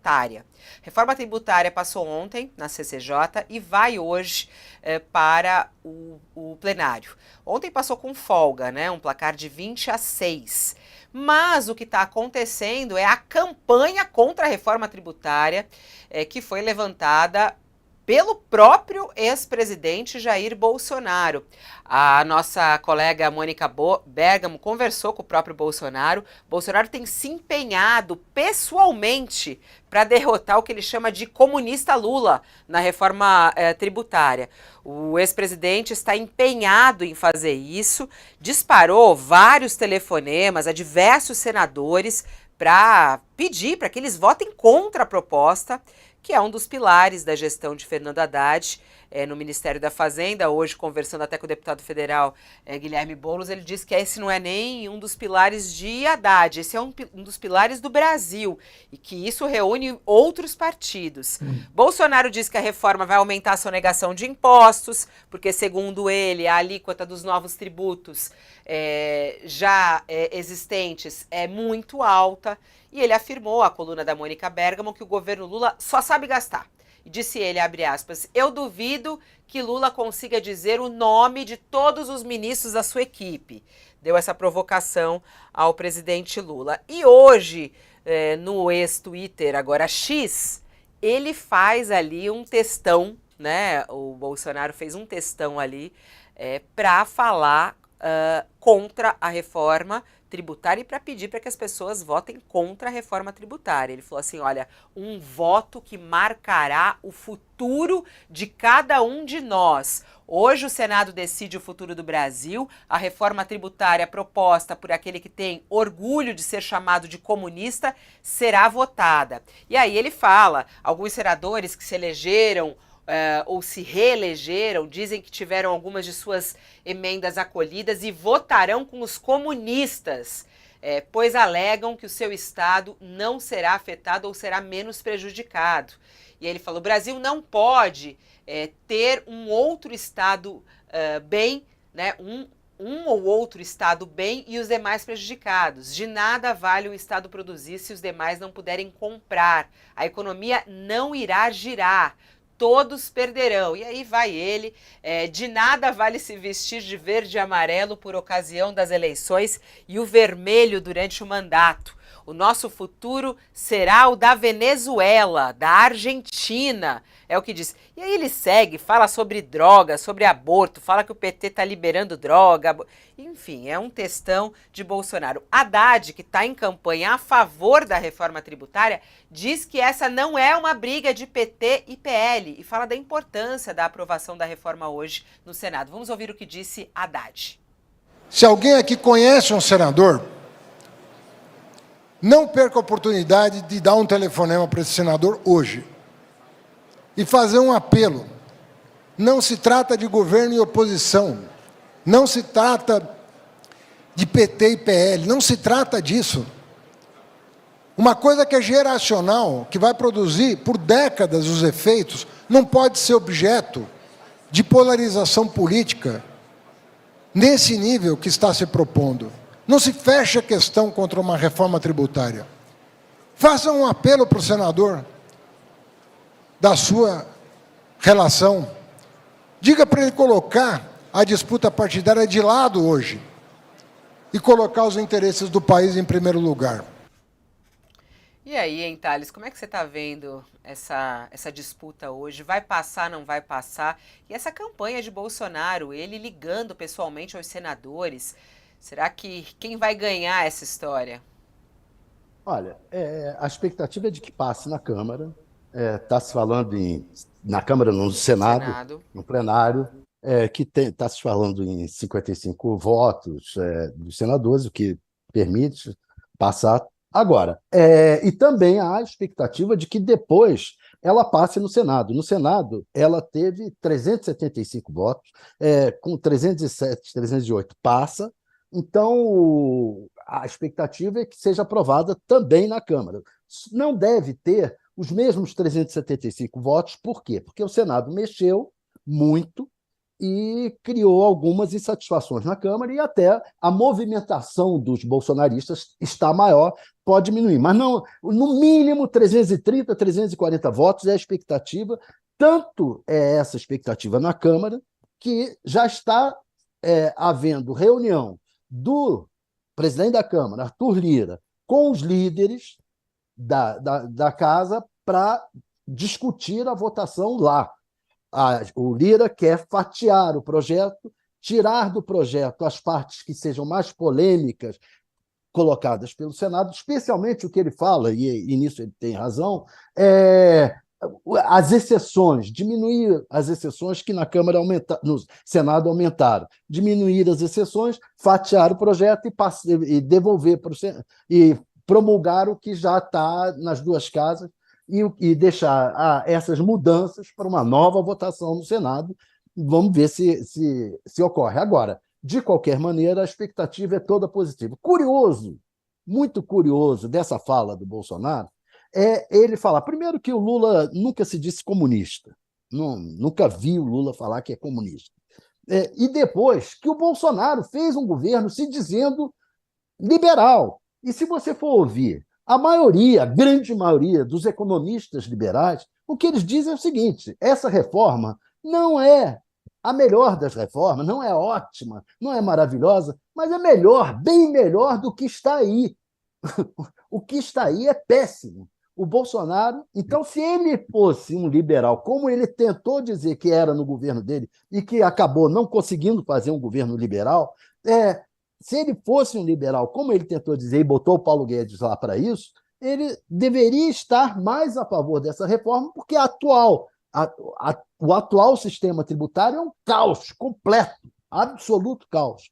tributária. A reforma tributária passou ontem na CCJ e vai hoje para o plenário. Ontem passou com folga, né? Um placar de 20-6. Mas o que está acontecendo é a campanha contra a reforma tributária que foi levantada pelo próprio ex-presidente Jair Bolsonaro. A nossa colega Mônica Bergamo conversou com o próprio Bolsonaro. Bolsonaro tem se empenhado pessoalmente para derrotar o que ele chama de comunista Lula na reforma tributária. O ex-presidente está empenhado em fazer isso, disparou vários telefonemas a diversos senadores para pedir para que eles votem contra a proposta, que é um dos pilares da gestão de Fernando Haddad no Ministério da Fazenda. Hoje, conversando até com o deputado federal Guilherme Boulos, ele disse que esse não é nem um dos pilares de Haddad, esse é um dos pilares do Brasil, e que isso reúne outros partidos. Bolsonaro diz que a reforma vai aumentar a sonegação de impostos, porque, segundo ele, a alíquota dos novos tributos já existentes é muito alta. E ele afirmou, à coluna da Mônica Bergamo, que o governo Lula só sabe gastar. E disse ele, abre aspas, eu duvido que Lula consiga dizer o nome de todos os ministros da sua equipe. Deu essa provocação ao presidente Lula. E hoje, no ex-Twitter, agora X, ele faz ali um textão, né? O Bolsonaro fez um textão ali para falar contra a reforma tributária e para pedir para que as pessoas votem contra a reforma tributária. Ele falou assim, olha, um voto que marcará o futuro de cada um de nós. Hoje o Senado decide o futuro do Brasil, a reforma tributária proposta por aquele que tem orgulho de ser chamado de comunista será votada. E aí ele fala, alguns senadores que se elegeram ou se reelegeram, dizem que tiveram algumas de suas emendas acolhidas e votarão com os comunistas, pois alegam que o seu estado não será afetado ou será menos prejudicado. E ele falou, o Brasil não pode ter um outro estado bem, né, um ou outro estado bem e os demais prejudicados. De nada vale um estado produzir se os demais não puderem comprar. A economia não irá girar. Todos perderão. E aí vai ele, de nada vale se vestir de verde e amarelo por ocasião das eleições e o vermelho durante o mandato. O nosso futuro será o da Venezuela, da Argentina, é o que diz. E aí ele segue, fala sobre droga, sobre aborto, fala que o PT está liberando droga. Enfim, é um textão de Bolsonaro. Haddad, que está em campanha a favor da reforma tributária, diz que essa não é uma briga de PT e PL e fala da importância da aprovação da reforma hoje no Senado. Vamos ouvir o que disse Haddad. Se alguém aqui conhece um senador, não perca a oportunidade de dar um telefonema para esse senador hoje e fazer um apelo. Não se trata de governo e oposição, não se trata de PT e PL, não se trata disso. Uma coisa que é geracional, que vai produzir por décadas os efeitos, não pode ser objeto de polarização política nesse nível que está se propondo. Não se fecha a questão contra uma reforma tributária. Faça um apelo para o senador da sua relação. Diga para ele colocar a disputa partidária de lado hoje e colocar os interesses do país em primeiro lugar. E aí, hein, Thales, como é que você está vendo essa disputa hoje? Vai passar, não vai passar? E essa campanha de Bolsonaro, ele ligando pessoalmente aos senadores, será que quem vai ganhar essa história? Olha, a expectativa é de que passe na Câmara. Está se falando na Câmara, no Senado, no plenário, que está se falando em 55 votos dos senadores, o que permite passar agora. E também há a expectativa de que depois ela passe no Senado. No Senado, ela teve 375 votos, com 307, 308 passa. Então, a expectativa é que seja aprovada também na Câmara. Não deve ter os mesmos 375 votos, por quê? Porque o Senado mexeu muito e criou algumas insatisfações na Câmara, e até a movimentação dos bolsonaristas está maior, pode diminuir. Mas não, no mínimo 330, 340 votos é a expectativa, tanto é essa expectativa na Câmara, que já está havendo reunião do presidente da Câmara, Arthur Lira, com os líderes da casa para discutir a votação lá. O Lira quer fatiar o projeto, tirar do projeto as partes que sejam mais polêmicas colocadas pelo Senado, especialmente o que ele fala, e nisso ele tem razão, as exceções, diminuir as exceções que na Câmara no Senado aumentaram, diminuir as exceções, fatiar o projeto e devolver para o Senado, e promulgar o que já está nas duas casas, e deixar essas mudanças para uma nova votação no Senado. Vamos ver se ocorre. Agora, de qualquer maneira, a expectativa é toda positiva. Curioso, muito curioso dessa fala do Bolsonaro, é ele falar, primeiro, que o Lula nunca se disse comunista, nunca vi o Lula falar que é comunista. E depois, que o Bolsonaro fez um governo se dizendo liberal. E se você for ouvir a grande maioria dos economistas liberais, o que eles dizem é o seguinte: essa reforma não é a melhor das reformas, não é ótima, não é maravilhosa, mas é melhor, bem melhor do que está aí. O que está aí é péssimo. O Bolsonaro, então, se ele fosse um liberal, como ele tentou dizer que era no governo dele e que acabou não conseguindo fazer um governo liberal, se ele fosse um liberal, como ele tentou dizer e botou o Paulo Guedes lá para isso, ele deveria estar mais a favor dessa reforma, porque o atual sistema tributário é um caos completo, absoluto caos.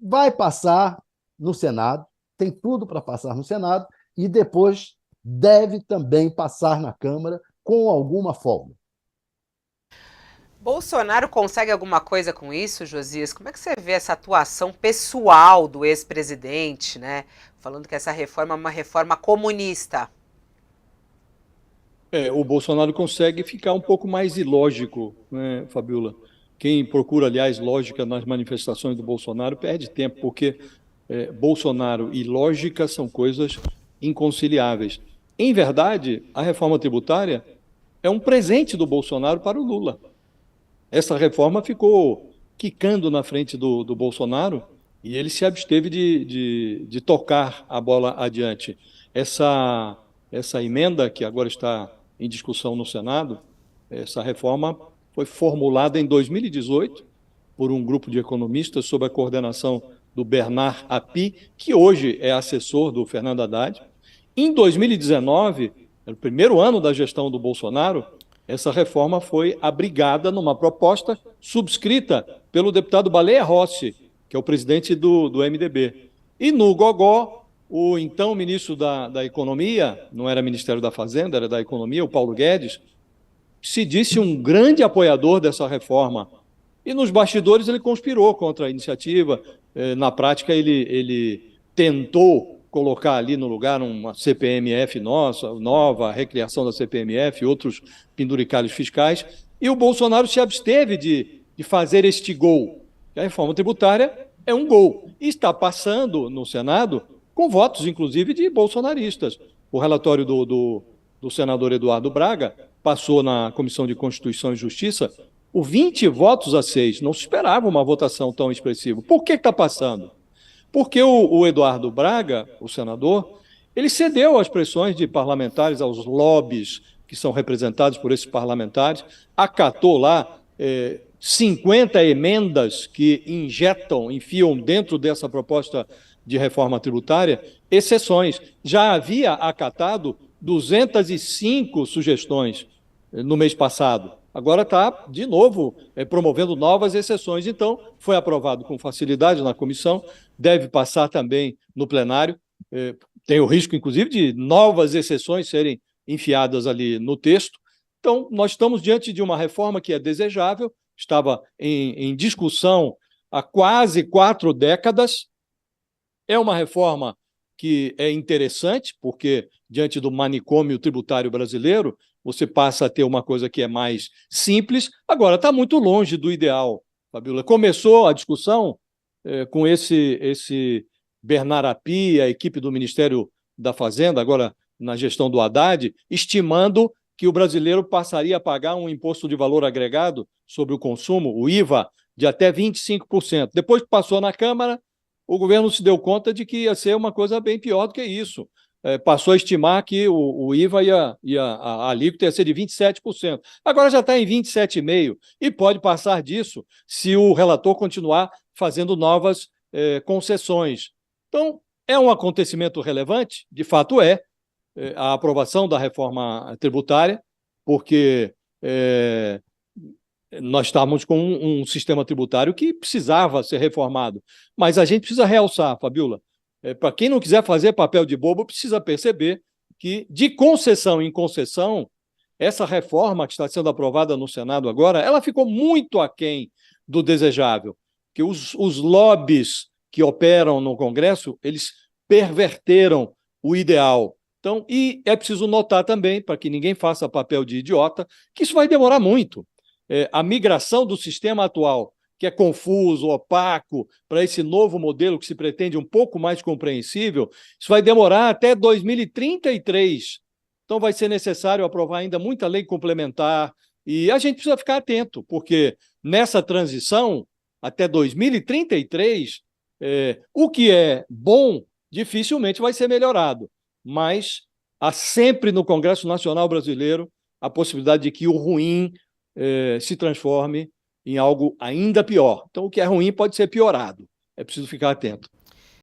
Vai passar no Senado, tem tudo para passar no Senado, e depois deve também passar na Câmara com alguma folga. Bolsonaro consegue alguma coisa com isso, Josias? Como é que você vê essa atuação pessoal do ex-presidente, né? Falando que essa reforma é uma reforma comunista. O Bolsonaro consegue ficar um pouco mais ilógico, né, Fabiola? Quem procura, aliás, lógica nas manifestações do Bolsonaro perde tempo, porque Bolsonaro e lógica são coisas inconciliáveis. Em verdade, a reforma tributária é um presente do Bolsonaro para o Lula. Essa reforma ficou quicando na frente do Bolsonaro e ele se absteve de tocar a bola adiante. Essa emenda que agora está em discussão no Senado, essa reforma foi formulada em 2018 por um grupo de economistas sob a coordenação do Bernard Api, que hoje é assessor do Fernando Haddad. Em 2019, no primeiro ano da gestão do Bolsonaro, essa reforma foi abrigada numa proposta subscrita pelo deputado Baleia Rossi, que é o presidente do MDB. E no gogó, o então ministro da Economia, não era Ministério da Fazenda, era da Economia, o Paulo Guedes, se disse um grande apoiador dessa reforma. E nos bastidores ele conspirou contra a iniciativa. Na prática, ele tentou colocar ali no lugar uma CPMF nova, a recriação da CPMF, outros penduricalhos fiscais, e o Bolsonaro se absteve de fazer este gol. A reforma tributária é um gol. E está passando no Senado com votos, inclusive, de bolsonaristas. O relatório do senador Eduardo Braga passou na Comissão de Constituição e Justiça por 20 votos a 6. Não se esperava uma votação tão expressiva. Por que está passando? Porque o Eduardo Braga, o senador, ele cedeu às pressões de parlamentares, aos lobbies que são representados por esses parlamentares, acatou lá 50 emendas que enfiam dentro dessa proposta de reforma tributária exceções. Já havia acatado 205 sugestões no mês passado. Agora está, de novo, promovendo novas exceções. Então, foi aprovado com facilidade na comissão, deve passar também no plenário. Tem o risco, inclusive, de novas exceções serem enfiadas ali no texto. Então, nós estamos diante de uma reforma que é desejável, estava em discussão há quase 4 décadas. É uma reforma que é interessante, porque, diante do manicômio tributário brasileiro, você passa a ter uma coisa que é mais simples. Agora, está muito longe do ideal. Fabiola. Começou a discussão com esse Bernard Api, a equipe do Ministério da Fazenda, agora na gestão do Haddad, estimando que o brasileiro passaria a pagar um imposto de valor agregado sobre o consumo, o IVA, de até 25%. Depois que passou na Câmara, o governo se deu conta de que ia ser uma coisa bem pior do que isso. Passou a estimar que o IVA a alíquota ia ser de 27%. Agora já está em 27,5%, e pode passar disso se o relator continuar fazendo novas concessões. Então, é um acontecimento relevante, de fato a aprovação da reforma tributária, porque nós estávamos com um sistema tributário que precisava ser reformado. Mas a gente precisa realçar, Fabiola, para quem não quiser fazer papel de bobo, precisa perceber que, de concessão em concessão, essa reforma que está sendo aprovada no Senado agora, ela ficou muito aquém do desejável, que os lobbies que operam no Congresso, eles perverteram o ideal. Então, e é preciso notar também, para que ninguém faça papel de idiota, que isso vai demorar muito. A migração do sistema atual, que é confuso, opaco, para esse novo modelo que se pretende um pouco mais compreensível, isso vai demorar até 2033. Então, vai ser necessário aprovar ainda muita lei complementar, e a gente precisa ficar atento, porque nessa transição, até 2033, o que é bom dificilmente vai ser melhorado, mas há sempre no Congresso Nacional Brasileiro a possibilidade de que o ruim se transforme em algo ainda pior. Então, o que é ruim pode ser piorado. É preciso ficar atento.